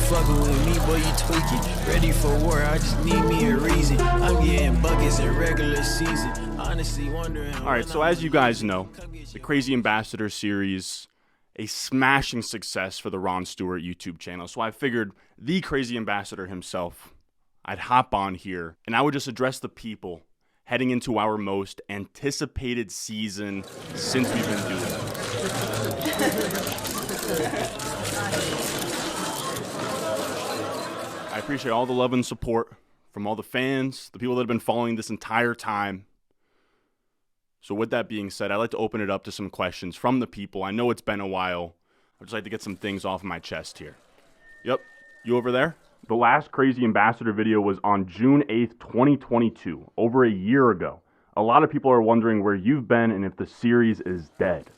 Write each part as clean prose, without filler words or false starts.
fucking with me, boy, you tweaking. Ready for war, I just need me a reason. I'm getting buckets in regular season. Honestly wondering. All right, so as you guys know, the Crazy Ambassador series, a smashing success for the Ron Stewart YouTube channel. So I figured the Crazy Ambassador himself, I'd hop on here and I would just address the people heading into our most anticipated season since we've been doing this. I appreciate all the love and support from all the fans, the people that have been following this entire time. So with that being said, I'd like to open it up to some questions from the people. I know it's been a while. I'd just like to get some things off my chest here. Yep, you over there? The last Crazy Ambassador video was on June 8th, 2022, over a year ago. A lot of people are wondering where you've been and if the series is dead.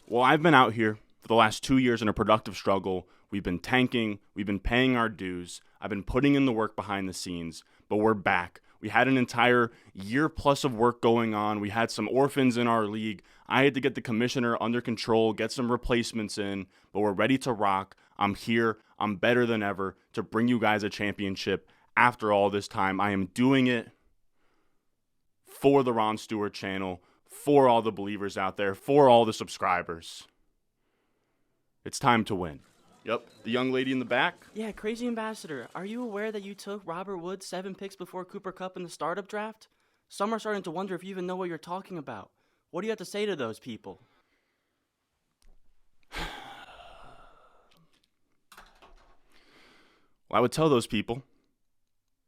Well, I've been out here for the last 2 years in a productive struggle. We've been tanking, we've been paying our dues, I've been putting in the work behind the scenes, but we're back. We had an entire year plus of work going on. We had some orphans in our league. I had to get the commissioner under control, get some replacements in, but we're ready to rock. I'm here. I'm better than ever to bring you guys a championship after all this time. I am doing it for the Ron Stewart channel, for all the believers out there, for all the subscribers. It's time to win. Yep, the young lady in the back. Yeah, Crazy Ambassador, are you aware that you took Robert Woods 7 picks before Cooper Kupp in the startup draft? Some are starting to wonder if you even know what you're talking about. What do you have to say to those people? Well, I would tell those people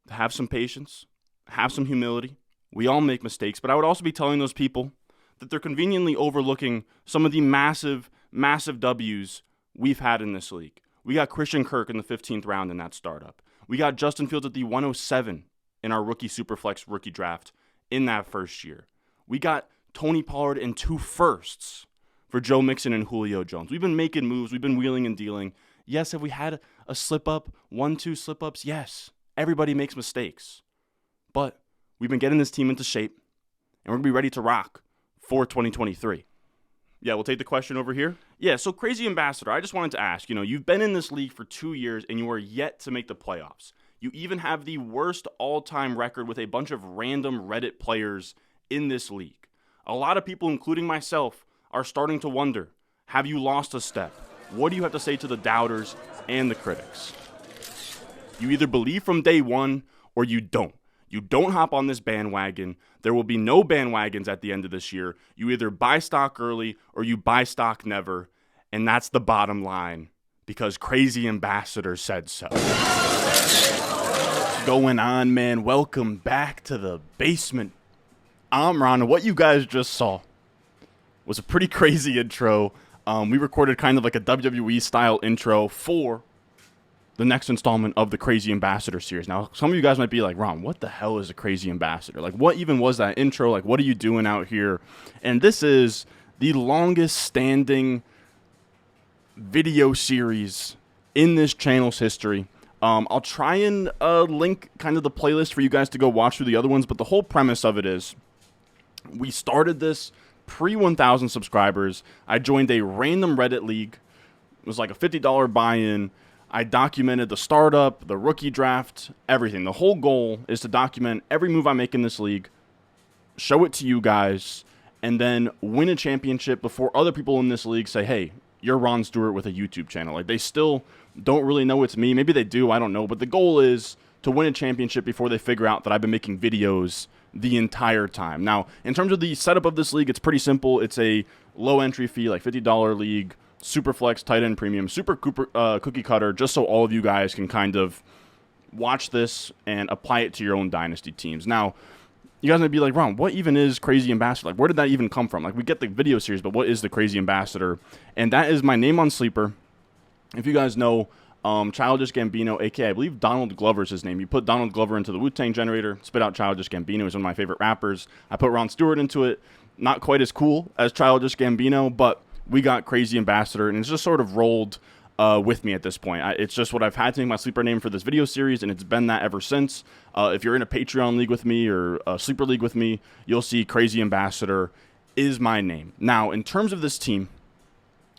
to have some patience, have some humility. We all make mistakes, but I would also be telling those people that they're conveniently overlooking some of the massive, massive W's we've had in this league. We got Christian Kirk in the 15th round in that startup. We got Justin Fields at the 107 in our rookie Superflex rookie draft in that first year. We got Tony Pollard in 2 firsts for Joe Mixon and Julio Jones. We've been making moves. We've been wheeling and dealing. Yes, have we had a slip-up, 1-2 slip-ups? Yes. Everybody makes mistakes. But we've been getting this team into shape, and we're going to be ready to rock for 2023. Yeah, we'll take the question over here. Yeah, so Crazy Ambassador, I just wanted to ask, you've been in this league for 2 years and you are yet to make the playoffs. You even have the worst all-time record with a bunch of random Reddit players in this league. A lot of people, including myself, are starting to wonder, have you lost a step? What do you have to say to the doubters and the critics? You either believe from day one or you don't. You don't hop on this bandwagon. There will be no bandwagons at the end of this year. You either buy stock early or you buy stock never. And that's the bottom line because Crazy Ambassador said so. What's going on, man? Welcome back to the basement. I'm Ron. What you guys just saw was a pretty crazy intro. We recorded kind of like a WWE style intro for the next installment of the Crazy Ambassador series. Now, some of you guys might be like, Ron, what the hell is a Crazy Ambassador? Like, what even was that intro? Like, what are you doing out here? And this is the longest standing video series in this channel's history. I'll try and link kind of the playlist for you guys to go watch through the other ones, but the whole premise of it is we started this pre-1,000 subscribers. I joined a random Reddit league. It was like a $50 buy-in. I documented the startup, the rookie draft, everything. The whole goal is to document every move I make in this league, show it to you guys, and then win a championship before other people in this league say, hey, you're Ron Stewart with a YouTube channel. Like, they still don't really know it's me. Maybe they do, I don't know. But the goal is to win a championship before they figure out that I've been making videos the entire time. Now, in terms of the setup of this league, it's pretty simple. It's a low entry fee, like $50 league. Superflex, tight end premium, super cookie cutter, just so all of you guys can kind of watch this and apply it to your own Dynasty teams. Now, you guys might be like, Ron, what even is Crazy Ambassador? Like, where did that even come from? Like, we get the video series, but what is the Crazy Ambassador? And that is my name on Sleeper. If you guys know Childish Gambino, a.k.a. I believe Donald Glover's his name. You put Donald Glover into the Wu-Tang generator, spit out Childish Gambino. He's one of my favorite rappers. I put Ron Stewart into it. Not quite as cool as Childish Gambino, but we got Crazy Ambassador, and it's just sort of rolled with me at this point. It's just what I've had to make my sleeper name for this video series, and it's been that ever since. If you're in a Patreon league with me or a sleeper league with me, you'll see Crazy Ambassador is my name. Now, in terms of this team,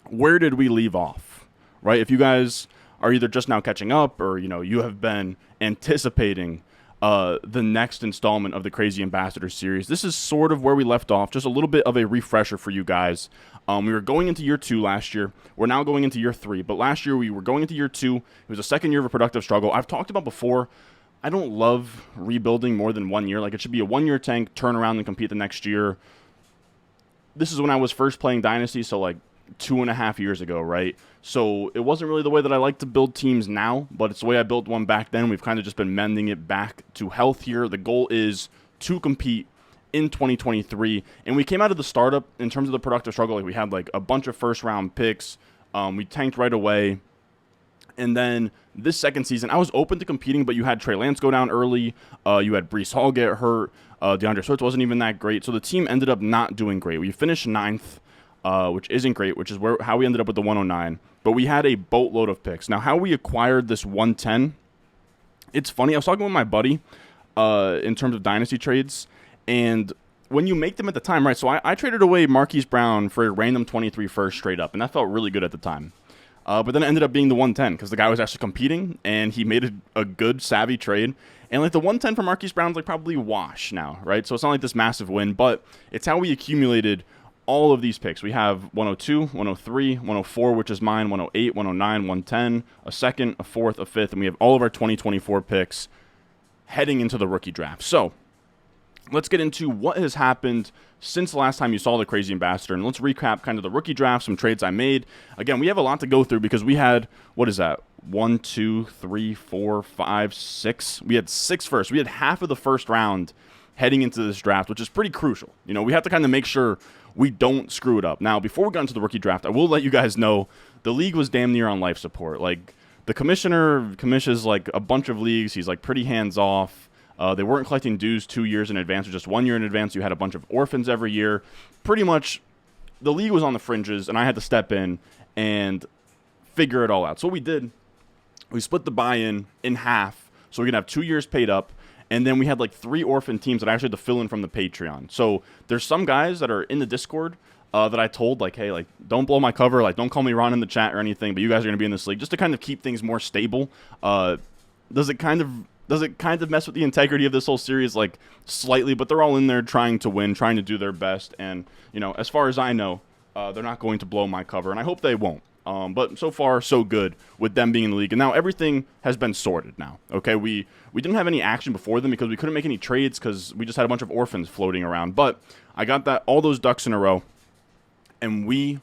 where did we leave off? Right? If you guys are either just now catching up or, you have been anticipating the next installment of the Crazy Ambassador series. This is sort of where we left off, just a little bit of a refresher for you guys. We were going into year 2 last year. We're now going into year 3, but last year we were going into year 2. It was a second year of a productive struggle. I've talked about before, I don't love rebuilding more than 1 year. Like, it should be a 1-year tank, turn around and compete the next year. This is when I was first playing Dynasty, so like 2.5 years ago, right? So it wasn't really the way that I like to build teams now, but it's the way I built one back then. We've kind of just been mending it back to health here. The goal is to compete in 2023, and we came out of the startup in terms of the productive struggle. Like, we had like a bunch of first round picks. We tanked right away. And then this second season, I was open to competing, but you had Trey Lance go down early. You had Breece Hall get hurt. DeAndre Swift wasn't even that great. So the team ended up not doing great. We finished 9th, which isn't great, which is how we ended up with the 109. But we had a boatload of picks. Now, how we acquired this 110, it's funny. I was talking with my buddy in terms of dynasty trades. And when you make them at the time, right, so I traded away Marquise Brown for a random 23 first straight up. And that felt really good at the time. But then it ended up being the 110 because the guy was actually competing, and he made a good, savvy trade. And like the 110 for Marquise Brown's like probably wash now, right? So it's not like this massive win, but it's how we accumulated all of these picks. We have 102, 103, 104, which is mine, 108, 109, 110, a second, a fourth, a fifth, and we have all of our 2024 picks heading into the rookie draft. So let's get into what has happened since the last time you saw the Crazy Ambassador, and let's recap kind of the rookie draft, some trades I made. Again, we have a lot to go through because we had, 1, 2, 3, 4, 5, 6. We had 6 first. We had half of the first round heading into this draft, which is pretty crucial. We have to kind of make sure we don't screw it up. Now, before we got into the rookie draft, I will let you guys know the league was damn near on life support. Like, the commissioner commissions like a bunch of leagues. He's like pretty hands off. They weren't collecting dues 2 years in advance or just 1 year in advance. You had a bunch of orphans every year. Pretty much the league was on the fringes, and I had to step in and figure it all out. So what we did, we split the buy-in in half so we could have 2 years paid up, and then we had like 3 orphan teams that I actually had to fill in from the Patreon. So there's some guys that are in the Discord that I told, like, hey, like, don't blow my cover, like, don't call me Ron in the chat or anything, but you guys are going to be in this league just to kind of keep things more stable. Does it kind of mess with the integrity of this whole series? Like, slightly, but they're all in there trying to win, trying to do their best. And, as far as I know, they're not going to blow my cover, and I hope they won't. But so far, so good with them being in the league. And now everything has been sorted now. Okay, we didn't have any action before them because we couldn't make any trades because we just had a bunch of orphans floating around. But I got all those ducks in a row, and we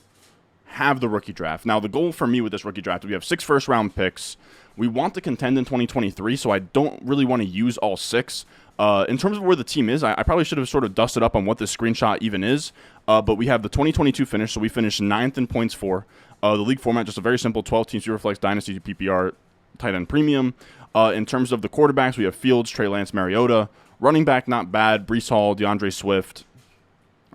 have the rookie draft. Now, the goal for me with this rookie draft, we have 6 first-round picks. We want to contend in 2023, so I don't really want to use all 6. In terms of where the team is, I probably should have sort of dusted up on what this screenshot even is. But we have the 2022 finish, so we finished 9th in points for. The league format, just a very simple 12-team Superflex Dynasty PPR tight end premium. In terms of the quarterbacks, we have Fields, Trey Lance, Mariota. Running back, not bad. Breece Hall, DeAndre Swift,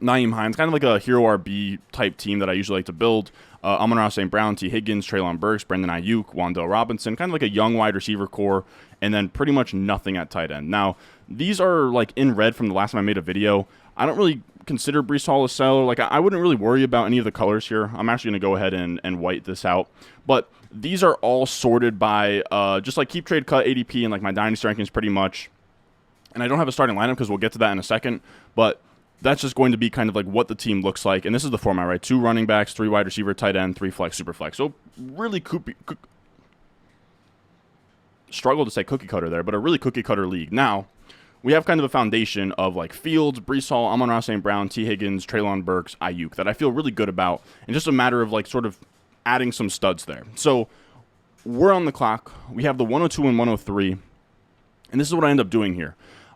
Nyheim Hines, kind of like a hero RB type team that I usually like to build. Amon-Ra St. Brown, T. Higgins, Treylon Burks, Brendan Ayuk, Wan'Dale Robinson, kind of like a young wide receiver core, and then pretty much nothing at tight end. Now, these are like in red from the last time I made a video. I don't really consider Breece Hall a seller. Like, I wouldn't really worry about any of the colors here. I'm actually going to go ahead and white this out. But these are all sorted by just like keep, trade, cut, ADP, and like my dynasty rankings pretty much. And I don't have a starting lineup because we'll get to that in a second. But that's just going to be kind of like what the team looks like. And this is the format, right? 2 running backs, 3 wide receiver, tight end, 3 flex, super flex. So really struggle to say cookie cutter there, but a really cookie cutter league. Now, we have kind of a foundation of like Fields, Breece Hall, Amon-Ra St. Brown, T. Higgins, Treylon Burks, Ayuk that I feel really good about. And just a matter of like sort of adding some studs there. So we're on the clock. We have the 102 and 103. And this is what I end up doing here.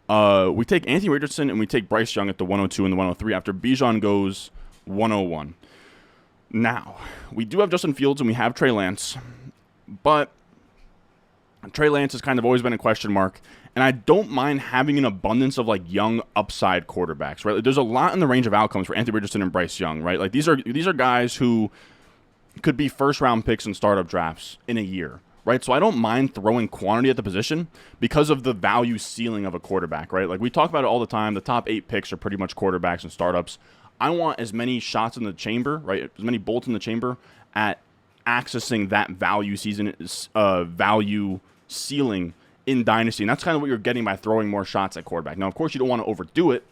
We take Anthony Richardson and we take Bryce Young at the 102 and the 103 after Bijan goes 101. Now, we do have Justin Fields and we have Trey Lance, but Trey Lance has kind of always been a question mark, and I don't mind having an abundance of like young upside quarterbacks, right? Like, there's a lot in the range of outcomes for Anthony Richardson and Bryce Young, right? Like these are guys who could be first round picks in startup drafts in a year. Right, so I don't mind throwing quantity at the position because of the value ceiling of a quarterback, right? Like we talk about it all the time. The top 8 picks are pretty much quarterbacks and startups. I want as many shots in the chamber, right? As many bolts in the chamber at accessing that value ceiling in Dynasty. And that's kind of what you're getting by throwing more shots at quarterback. Now, of course, you don't want to overdo it,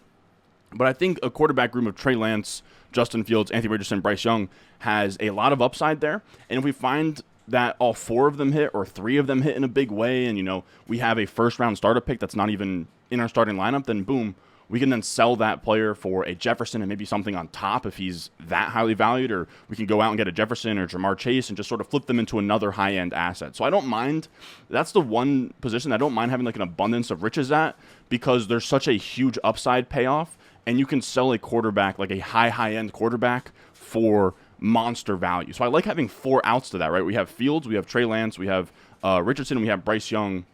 but I think a quarterback room of Trey Lance, Justin Fields, Anthony Richardson, Bryce Young has a lot of upside there. And if we find that all 4 of them hit or 3 of them hit in a big way, and, we have a first-round starter pick that's not even in our starting lineup, then boom, we can then sell that player for a Jefferson and maybe something on top if he's that highly valued, or we can go out and get a Jefferson or Jamar Chase and just sort of flip them into another high-end asset. So I don't mind. That's the one position I don't mind having like an abundance of riches at, because there's such a huge upside payoff, and you can sell a quarterback, like a high-end quarterback, for monster value. So I like having 4 outs to that, right? We have Fields, we have Trey Lance, we have Richardson, we have Bryce Young.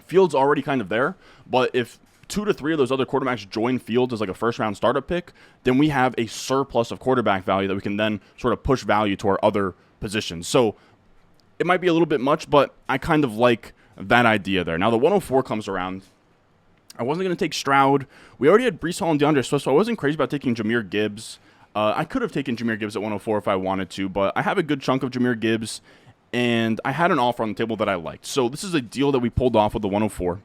Fields already kind of there, but if 2 to 3 of those other quarterbacks join Fields as like a first-round startup pick, then we have a surplus of quarterback value that we can then sort of push value to our other positions. So it might be a little bit much, but I kind of like that idea there. Now the 104 comes around. I wasn't going to take Stroud. We already had Breece Hall and DeAndre Swift, so I wasn't crazy about taking Jahmyr Gibbs. I could have taken Jahmyr Gibbs at 104 if I wanted to, but I have a good chunk of Jahmyr Gibbs, and I had an offer on the table that I liked. So this is a deal that we pulled off with the 104,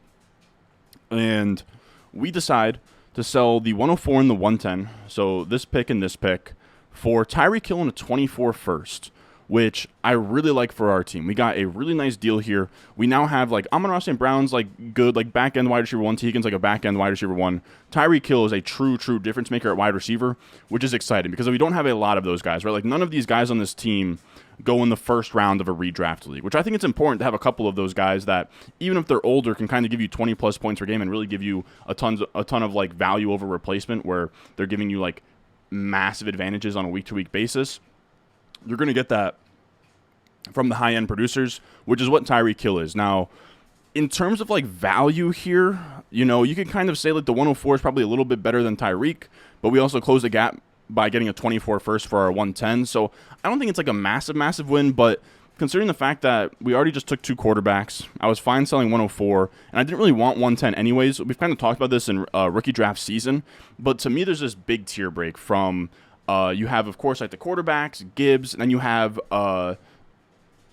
and we decide to sell the 104 and the 110, so this pick and this pick, for Tyreek Hill and a 24 first, which I really like for our team. We got a really nice deal here. We now have, like, Amon-Ra St. Brown's, like, good, like, back-end wide receiver 1. T. Higgins, like, a back-end wide receiver 1. Tyreek Hill is a true difference maker at wide receiver, which is exciting because we don't have a lot of those guys, right? Like, none of these guys on this team go in the first round of a redraft league, which I think it's important to have a couple of those guys that, even if they're older, can kind of give you 20-plus points per game and really give you a ton of, like, value over replacement, where they're giving you, like, massive advantages on a week-to-week basis. You're going to get that from the high-end producers, which is what Tyreek Hill is. Now, in terms of, like, value here, you can kind of say, like, the 104 is probably a little bit better than Tyreek, but we also closed the gap by getting a 24 first for our 110. So I don't think it's, like, a massive win, but considering the fact that we already just took 2 quarterbacks, I was fine selling 104, and I didn't really want 110 anyways. We've kind of talked about this in rookie draft season, but to me, there's this big tier break from you have, of course, like, the quarterbacks, Gibbs, and then you have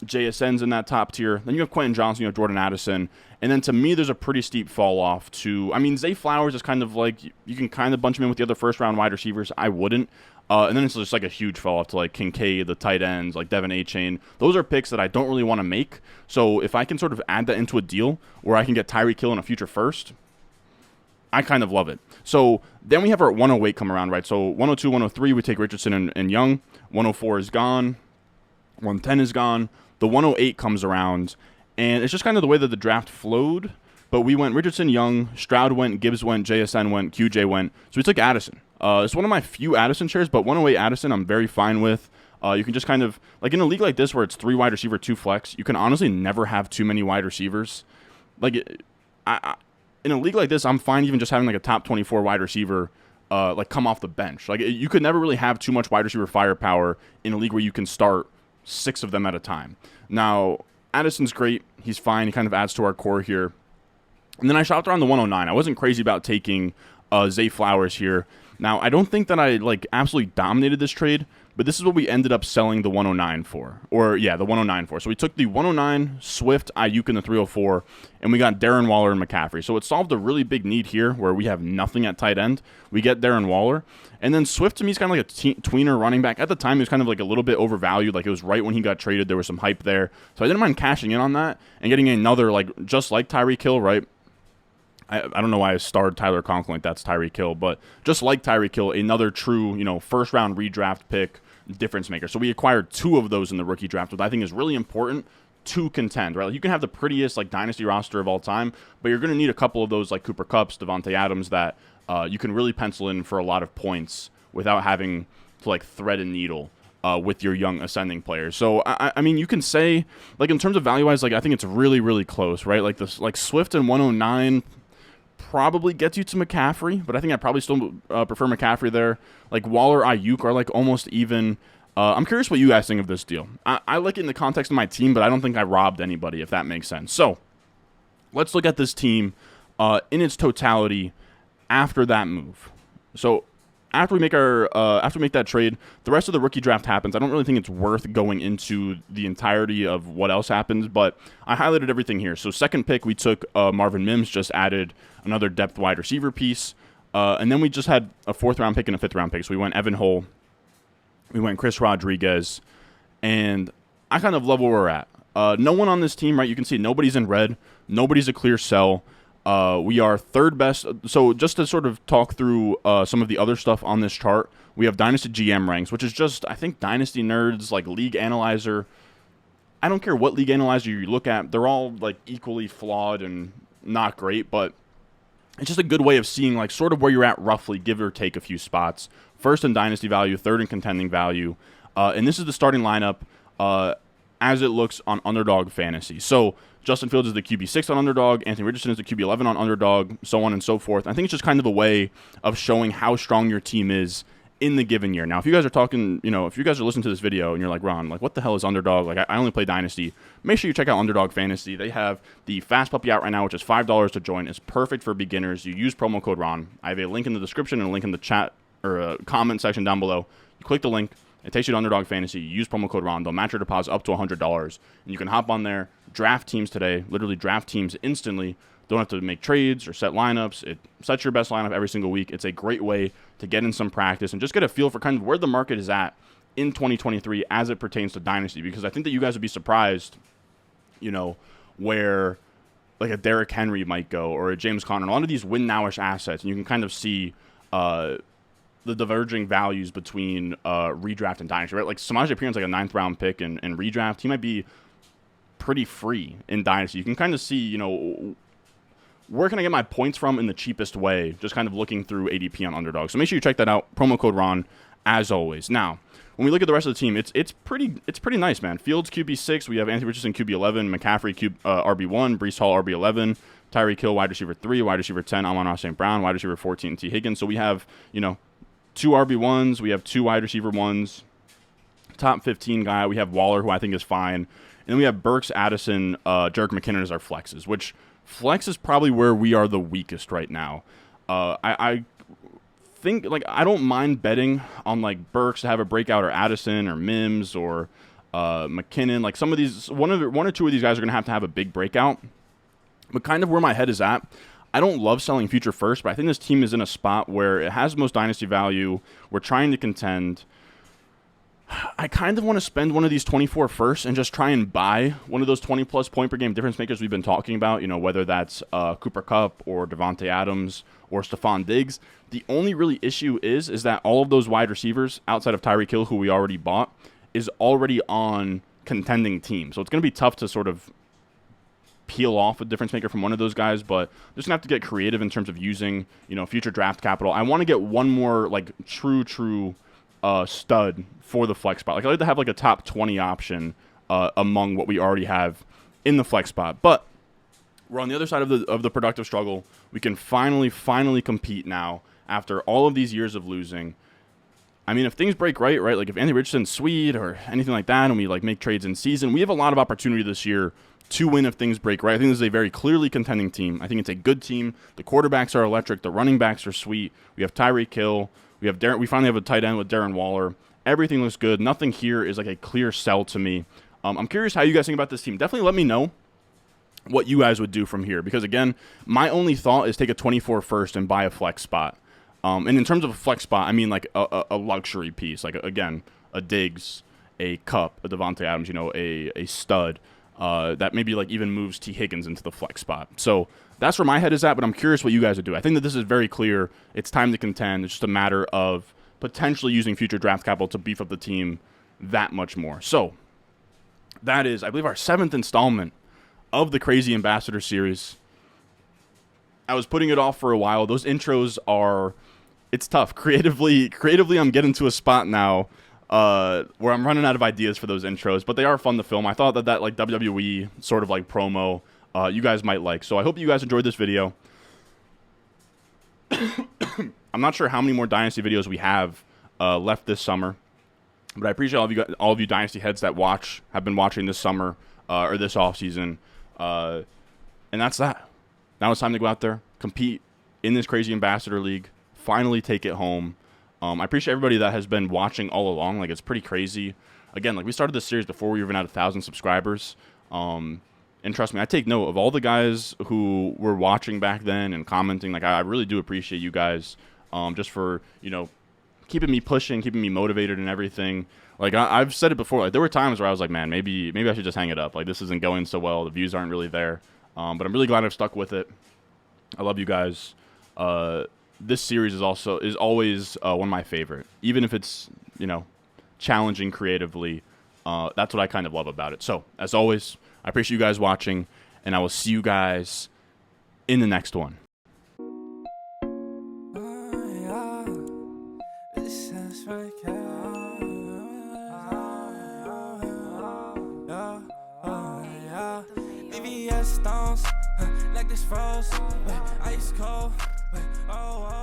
JSN's in that top tier. Then you have Quentin Johnson, you have Jordan Addison. And then to me, there's a pretty steep fall off to, Zay Flowers is kind of like, you can kind of bunch him in with the other first round wide receivers. I wouldn't. And then it's just like a huge fall off to like Kincaid, the tight ends, like Devin A-Chain. Those are picks that I don't really want to make. So if I can sort of add that into a deal where I can get Tyreek Hill in a future first, I kind of love it. So then we have our 108 come around, right? So 102, 103, we take Richardson and Young. 104 is gone. 110 is gone. The 108 comes around, and it's just kind of the way that the draft flowed. But we went Richardson, Young, Stroud went, Gibbs went, JSN went, QJ went. So we took Addison. It's one of my few Addison shares, but 108 Addison I'm very fine with. You can just kind of, like in a league like this where it's 3 wide receiver, 2 flex, you can honestly never have too many wide receivers. Like, in a league like this, I'm fine even just having like a top 24 wide receiver like come off the bench. Like, you could never really have too much wide receiver firepower in a league where you can start 6 of them at a time. Now, Addison's great. He's fine. He kind of adds to our core here. And then I shopped around the 109. I wasn't crazy about taking Zay Flowers here. Now, I don't think that I like absolutely dominated this trade, but this is what we ended up selling the 109 for. Or, yeah, the 109 for. So we took the 109, Swift, Ayuk, and the 304, and we got Darren Waller and McCaffrey. So it solved a really big need here where we have nothing at tight end. We get Darren Waller. And then Swift, to me, is kind of like a tweener running back. At the time, he was kind of like a little bit overvalued. Like, it was right when he got traded. There was some hype there. So I didn't mind cashing in on that and getting another, like, just like Tyreek Hill, right? I don't know why I starred Tyler Conklin like that's Tyreek Hill, but just like Tyreek Hill, another true, first-round redraft pick difference maker. So we acquired 2 of those in the rookie draft, which I think is really important to contend, right? Like, you can have the prettiest, like, dynasty roster of all time, but you're going to need a couple of those, like Cooper Kupps, Devontae Adams, that you can really pencil in for a lot of points without having to, like, thread a needle with your young ascending players. So, I mean, you can say, like, in terms of value-wise, like, I think it's really, really close, right? Like, this, like, Swift and 109 probably gets you to McCaffrey, but I think I probably still prefer McCaffrey there. Like, Waller, Ayuk are, like, almost even. I'm curious what you guys think of this deal. I like it in the context of my team, but I don't think I robbed anybody, if that makes sense. So, let's look at this team in its totality after that move. So, after we make that trade, the rest of the rookie draft happens. I don't really think it's worth going into the entirety of what else happens, but I highlighted everything here. So second pick, we took Marvin Mims, just added another depth wide receiver piece, and then we just had a 4th round pick and a 5th round pick. So we went Evan Hull, we went Chris Rodriguez, and I kind of love where we're at. No one on this team, right? You can see nobody's in red, nobody's a clear sell. We are 3rd best. So just to sort of talk through some of the other stuff on this chart, we have Dynasty GM ranks, which is just, I think, Dynasty nerds, like League Analyzer. I don't care what League Analyzer you look at. They're all like equally flawed and not great, but it's just a good way of seeing like sort of where you're at roughly, give or take a few spots. 1st in Dynasty value, 3rd in contending value. And this is the starting lineup as it looks on Underdog Fantasy. So Justin Fields is the QB6 on Underdog. Anthony Richardson is the QB11 on Underdog, so on and so forth. I think it's just kind of a way of showing how strong your team is in the given year. Now, if you guys are talking, if you guys are listening to this video and you're like, Ron, like, what the hell is Underdog? Like, I only play Dynasty. Make sure you check out Underdog Fantasy. They have the Fast Puppy out right now, which is $5 to join. It's perfect for beginners. You use promo code Ron. I have a link in the description and a link in the chat or comment section down below. You click the link. It takes you to Underdog Fantasy. You use promo code Ron. They'll match your deposit up to $100. And you can hop on there, draft teams today, literally draft teams instantly. Don't have to make trades or set lineups. It sets your best lineup every single week. It's a great way to get in some practice and just get a feel for kind of where the market is at in 2023 as it pertains to Dynasty. Because I think that you guys would be surprised, where like a Derrick Henry might go or a James Conner. A lot of these win-now-ish assets, and you can kind of see the diverging values between redraft and Dynasty, right? Like Samaje Perine like a 9th round pick in redraft. He might be pretty free in Dynasty. You can kind of see, where can I get my points from in the cheapest way, just kind of looking through ADP on Underdog. So make sure you check that out. Promo code Ron, as always. Now, when we look at the rest of the team, it's pretty nice, man. Fields QB6, we have Anthony Richardson QB11, McCaffrey RB1, Breece Hall RB11, Tyreek Hill wide receiver 3, wide receiver 10, Amon-Ra St. Brown, wide receiver 14, T. Higgins. So we have, 2 RB1s, we have 2 wide receiver 1s, top 15 guy. We have Waller, who I think is fine. And then we have Burks, Addison, Jerick McKinnon as our flexes, which flex is probably where we are the weakest right now. I think, like, I don't mind betting on, like, Burks to have a breakout, or Addison, or Mims, or McKinnon. Like, some of these, one or two of these guys are going to have a big breakout. But kind of where my head is at, I don't love selling future first, but I think this team is in a spot where it has the most Dynasty value. We're trying to contend. I kind of want to spend one of these 24 first and just try and buy one of those 20-plus point per game difference makers we've been talking about, whether that's Cooper Kupp or Devontae Adams or Stephon Diggs. The only really issue is that all of those wide receivers outside of Tyreek Hill, who we already bought, is already on contending teams. So it's going to be tough to sort of peel off a difference maker from one of those guys, but just gonna have to get creative in terms of using, future draft capital. I want to get one more like true stud for the flex spot. Like, I like to have like a top 20 option among what we already have in the flex spot. But we're on the other side of the productive struggle. We can finally compete now after all of these years of losing. I mean, if things break right, like if Anthony Richardson's sweet or anything like that, and we like make trades in season, we have a lot of opportunity this year to win if things break right. I think this is a very clearly contending team. I think it's a good team. The quarterbacks are electric. The running backs are sweet. We have Tyreek Hill. We finally have a tight end with Darren Waller. Everything looks good. Nothing here is like a clear sell to me. I'm curious how you guys think about this team. Definitely let me know what you guys would do from here, because again, my only thought is take a 24 first and buy a flex spot. And in terms of a flex spot, I mean like a luxury piece, like again, a Diggs, a Kupp, a Devontae Adams, a stud. That maybe like even moves T. Higgins into the flex spot. So that's where my head is at, but I'm curious what you guys would do. I think that this is very clear. It's time to contend. It's just a matter of potentially using future draft capital to beef up the team that much more. So that is, I believe, our 7th installment of the Crazy Ambassador series. I was putting it off for a while. Those intros it's tough. Creatively, I'm getting to a spot now where I'm running out of ideas for those intros, but they are fun to film. I thought that like WWE sort of like promo you guys might like. So I hope you guys enjoyed this video. I'm not sure how many more Dynasty videos we have left this summer, but I appreciate all of you Dynasty heads that have been watching this summer or this offseason. And that's that. Now it's time to go out there, compete in this Crazy Ambassador League, finally take it home. I appreciate everybody that has been watching all along. Like, it's pretty crazy. Again, like, we started this series before we even had 1,000 subscribers. And trust me, I take note of all the guys who were watching back then and commenting. Like, I really do appreciate you guys, just for, keeping me pushing, keeping me motivated and everything. Like, I've said it before. Like, there were times where I was like, man, maybe I should just hang it up. Like, this isn't going so well. The views aren't really there. But I'm really glad I've stuck with it. I love you guys. This series is always one of my favorite, even if it's challenging creatively. That's what I kind of love about it. So, as always, I appreciate you guys watching, and I will see you guys in the next one. Stones, like this froze, ice cold, oh.